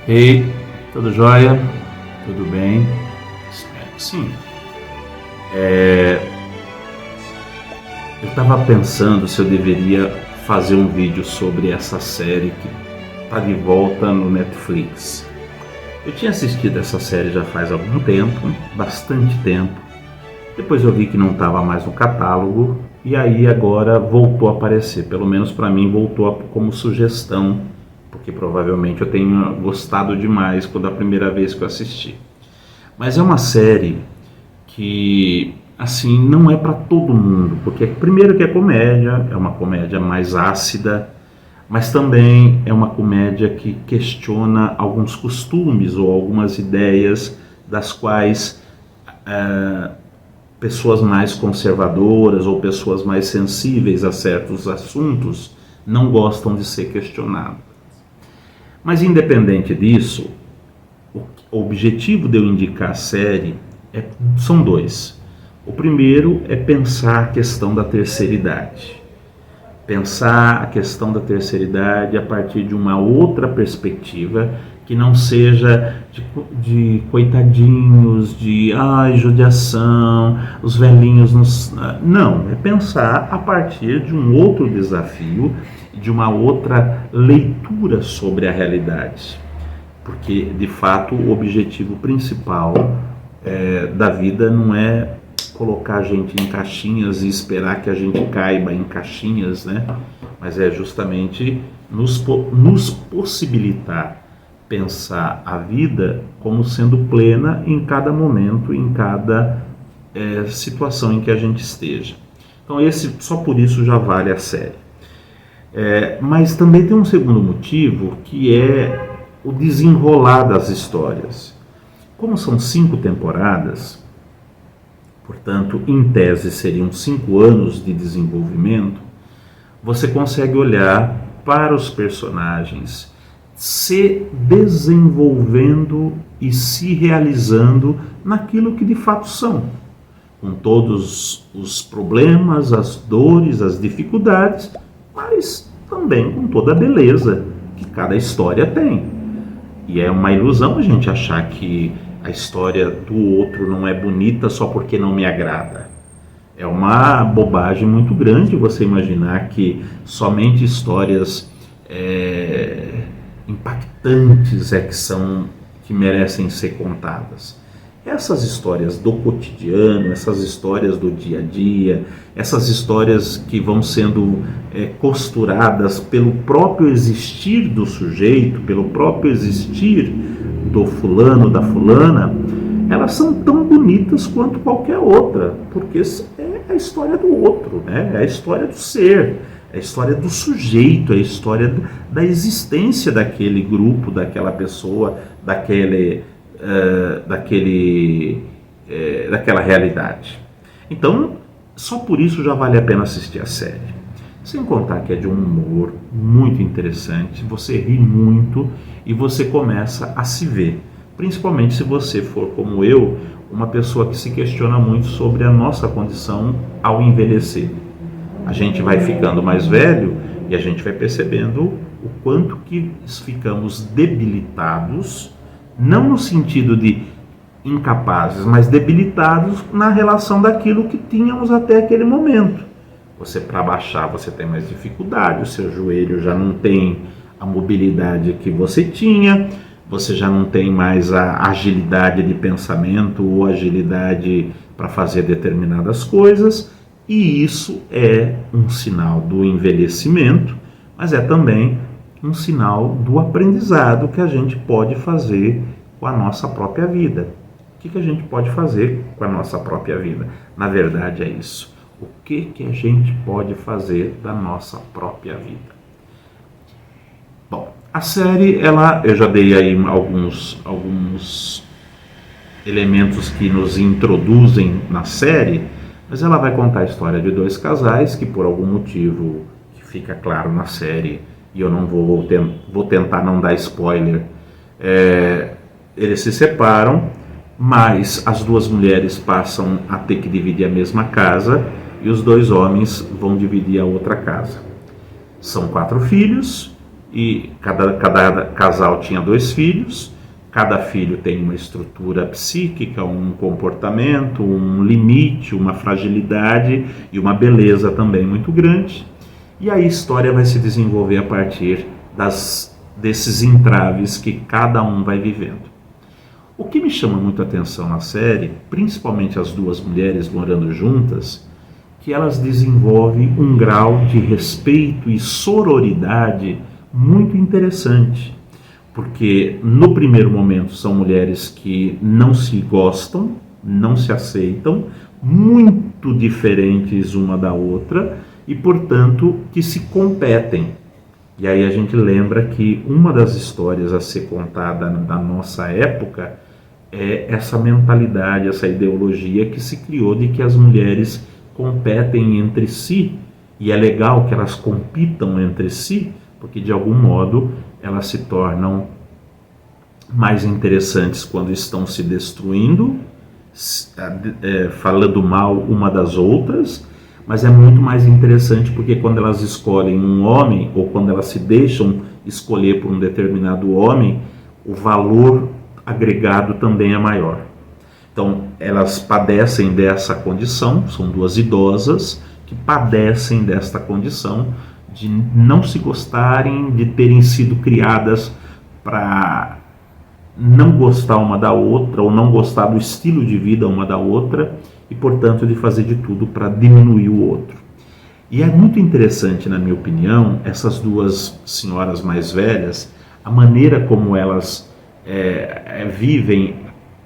Ei, tudo jóia? Tudo bem? Espero que sim. Eu estava pensando se eu deveria fazer um vídeo sobre essa série que está de volta no Netflix. Eu tinha assistido essa série já faz algum tempo, bastante tempo. Depois eu vi que não estava mais no catálogo e aí agora voltou a aparecer. Pelo menos para mim voltou como sugestão, porque provavelmente eu tenho gostado demais quando a primeira vez que eu assisti. Mas é uma série que, assim, não é para todo mundo, porque primeiro que é uma comédia mais ácida, mas também é uma comédia que questiona alguns costumes ou algumas ideias das quais pessoas mais conservadoras ou pessoas mais sensíveis a certos assuntos não gostam de ser questionadas. Mas independente disso, o objetivo de eu indicar a série são dois. O primeiro é pensar a questão da terceira idade. Pensar a questão da terceira idade a partir de uma outra perspectiva que não seja de coitadinhos, de judiação, os velhinhos. Não, é pensar a partir de um outro desafio, de uma outra leitura sobre a realidade. Porque, de fato, o objetivo principal da vida não é colocar a gente em caixinhas e esperar que a gente caiba em caixinhas, né? Mas é justamente nos possibilitar pensar a vida como sendo plena em cada momento, em cada situação em que a gente esteja. Então só por isso já vale a série. Mas também tem um segundo motivo, que é o desenrolar das histórias. Como são 5 temporadas, portanto, em tese seriam 5 anos de desenvolvimento, você consegue olhar para os personagens se desenvolvendo e se realizando naquilo que de fato são, com todos os problemas, as dores, as dificuldades, mas também com toda a beleza que cada história tem. E é uma ilusão a gente achar que a história do outro não é bonita só porque não me agrada. É uma bobagem muito grande você imaginar que somente histórias impactantes que merecem ser contadas. Essas histórias do cotidiano, essas histórias do dia a dia, essas histórias que vão sendo costuradas pelo próprio existir do sujeito, pelo próprio existir do fulano, da fulana, elas são tão bonitas quanto qualquer outra, porque é a história do outro, né? É a história do ser, é a história do sujeito, é a história da existência daquele grupo, daquela pessoa, daquela realidade. Então, só por isso já vale a pena assistir a série. Sem contar que é de um humor muito interessante, você ri muito e você começa a se ver. Principalmente se você for, como eu, uma pessoa que se questiona muito sobre a nossa condição ao envelhecer. A gente vai ficando mais velho e a gente vai percebendo o quanto que ficamos debilitados, não no sentido de incapazes, mas debilitados na relação daquilo que tínhamos até aquele momento. Você, para baixar, você tem mais dificuldade, o seu joelho já não tem a mobilidade que você tinha, você já não tem mais a agilidade de pensamento ou agilidade para fazer determinadas coisas, e isso é um sinal do envelhecimento, mas é também um sinal do aprendizado que a gente pode fazer com a nossa própria vida. O que a gente pode fazer com a nossa própria vida? Na verdade é isso. O que a gente pode fazer da nossa própria vida? Bom, a série, eu já dei aí alguns elementos que nos introduzem na série, mas ela vai contar a história de 2 casais que, por algum motivo que fica claro na série, e eu não vou tentar não dar spoiler, eles se separam, mas as 2 mulheres passam a ter que dividir a mesma casa e os 2 homens vão dividir a outra casa. São 4 filhos e cada casal tinha 2 filhos, cada filho tem uma estrutura psíquica, um comportamento, um limite, uma fragilidade e uma beleza também muito grande. E a história vai se desenvolver a partir desses entraves que cada um vai vivendo. O que me chama muito a atenção na série, principalmente as 2 mulheres morando juntas, que elas desenvolvem um grau de respeito e sororidade muito interessante. Porque no primeiro momento são mulheres que não se gostam, não se aceitam, muito diferentes uma da outra e, portanto, que se competem. E aí a gente lembra que uma das histórias a ser contada na nossa época é essa mentalidade, essa ideologia que se criou de que as mulheres competem entre si, e é legal que elas compitam entre si, porque de algum modo elas se tornam mais interessantes quando estão se destruindo, falando mal uma das outras, mas é muito mais interessante porque quando elas escolhem um homem, ou quando elas se deixam escolher por um determinado homem, o valor agregado também é maior. Então, elas padecem dessa condição, são 2 idosas que padecem desta condição de não se gostarem, de terem sido criadas para não gostar uma da outra, ou não gostar do estilo de vida uma da outra, e portanto de fazer de tudo para diminuir o outro. E é muito interessante, na minha opinião, essas 2 senhoras mais velhas, a maneira como elas vivem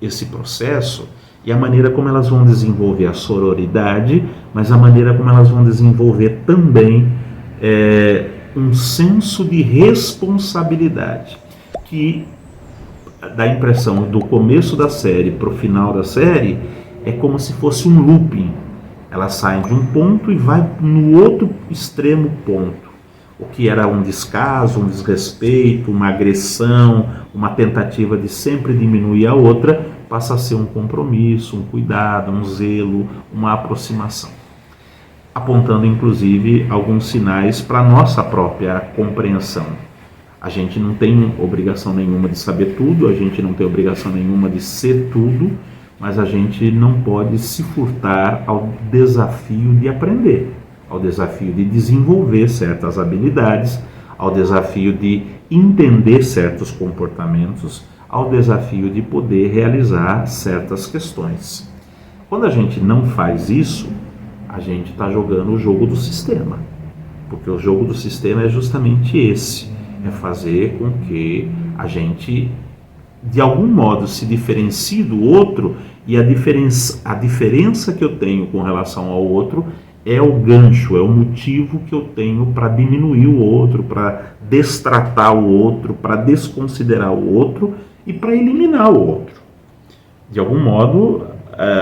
esse processo e a maneira como elas vão desenvolver a sororidade, mas a maneira como elas vão desenvolver também um senso de responsabilidade, que dá a impressão do começo da série para o final da série é como se fosse um looping. Elas saem de um ponto e vai no outro extremo ponto. O que era um descaso, um desrespeito, uma agressão, uma tentativa de sempre diminuir a outra, passa a ser um compromisso, um cuidado, um zelo, uma aproximação. Apontando inclusive alguns sinais para a nossa própria compreensão. A gente não tem obrigação nenhuma de saber tudo, a gente não tem obrigação nenhuma de ser tudo, mas a gente não pode se furtar ao desafio de aprender, ao desafio de desenvolver certas habilidades, ao desafio de entender certos comportamentos, ao desafio de poder realizar certas questões. Quando a gente não faz isso, a gente está jogando o jogo do sistema, porque o jogo do sistema é justamente esse, é fazer com que a gente, de algum modo, se diferencie do outro, e a diferença que eu tenho com relação ao outro é o gancho, é o motivo que eu tenho para diminuir o outro, para destratar o outro, para desconsiderar o outro e para eliminar o outro. De algum modo,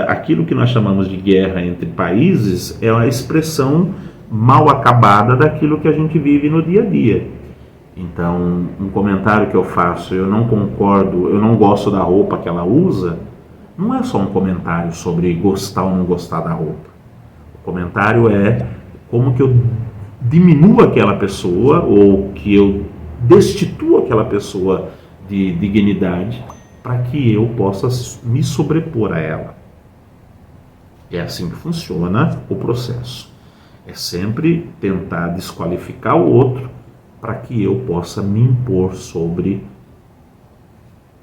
aquilo que nós chamamos de guerra entre países é uma expressão mal acabada daquilo que a gente vive no dia a dia. Então, um comentário que eu faço, eu não concordo, eu não gosto da roupa que ela usa, não é só um comentário sobre gostar ou não gostar da roupa. O comentário é como que eu diminuo aquela pessoa, ou que eu destituo aquela pessoa de dignidade, para que eu possa me sobrepor a ela. É assim que funciona o processo. É sempre tentar desqualificar o outro para que eu possa me impor sobre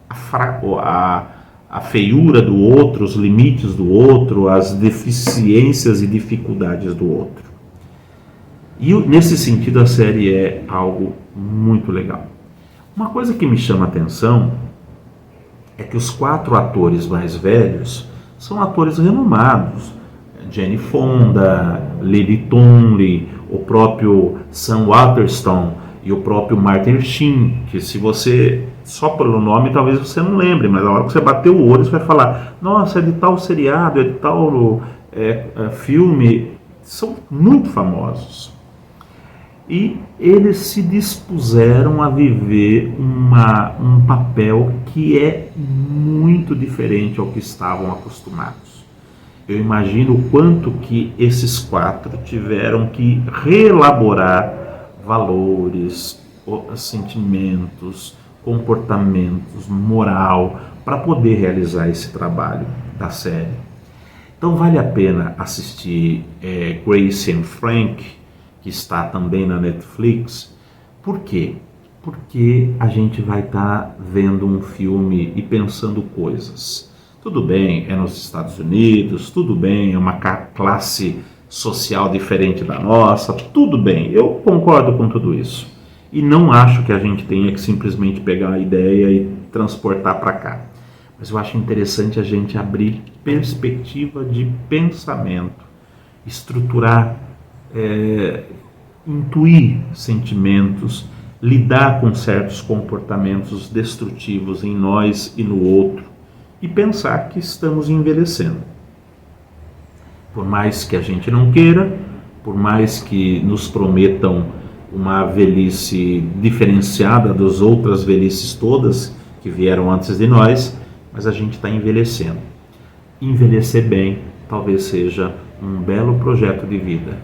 a feiura do outro, os limites do outro, as deficiências e dificuldades do outro. E nesse sentido a série é algo muito legal. Uma coisa que me chama a atenção é que os 4 atores mais velhos são atores renomados. Jane Fonda, Lily Tomlin, o próprio Sam Waterston e o próprio Martin Sheen, que se você, só pelo nome talvez você não lembre, mas na hora que você bater o olho você vai falar, nossa, é de tal seriado, é de tal filme, são muito famosos. E eles se dispuseram a viver um papel que é muito diferente ao que estavam acostumados. Eu imagino o quanto que esses 4 tiveram que reelaborar valores, sentimentos, comportamentos, moral, para poder realizar esse trabalho da série. Então vale a pena assistir Grace and Frank, que está também na Netflix. Por quê? Porque a gente vai estar vendo um filme e pensando coisas. Tudo bem, é nos Estados Unidos, tudo bem, é uma classe social diferente da nossa, tudo bem, eu concordo com tudo isso. E não acho que a gente tenha que simplesmente pegar a ideia e transportar para cá. Mas eu acho interessante a gente abrir perspectiva de pensamento, estruturar, intuir sentimentos, lidar com certos comportamentos destrutivos em nós e no outro e pensar que estamos envelhecendo. Por mais que a gente não queira, por mais que nos prometam uma velhice diferenciada das outras velhices todas que vieram antes de nós, mas a gente está envelhecendo. Envelhecer bem talvez seja um belo projeto de vida.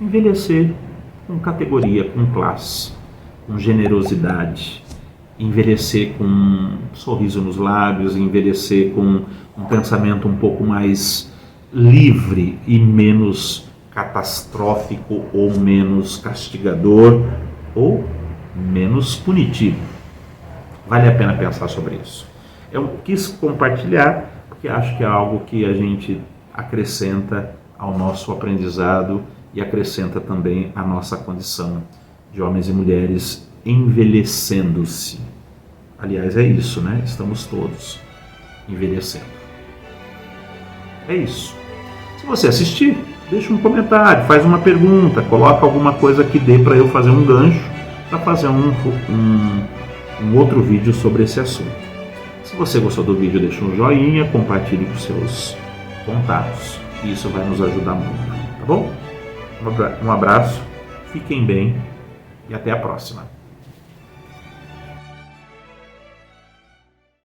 Envelhecer com categoria, com classe, com generosidade, envelhecer com um sorriso nos lábios, envelhecer com um pensamento um pouco mais livre e menos catastrófico ou menos castigador ou menos punitivo. Vale a pena pensar sobre isso. Eu quis compartilhar porque acho que é algo que a gente acrescenta ao nosso aprendizado e acrescenta também a nossa condição de homens e mulheres envelhecendo-se. Aliás, é isso, né? Estamos todos envelhecendo. É isso. Se você assistir, deixa um comentário, faz uma pergunta, coloca alguma coisa que dê para eu fazer um gancho para fazer um outro vídeo sobre esse assunto. Se você gostou do vídeo, deixa um joinha, compartilhe com seus contatos. Isso vai nos ajudar muito, tá bom? Um abraço, fiquem bem e até a próxima.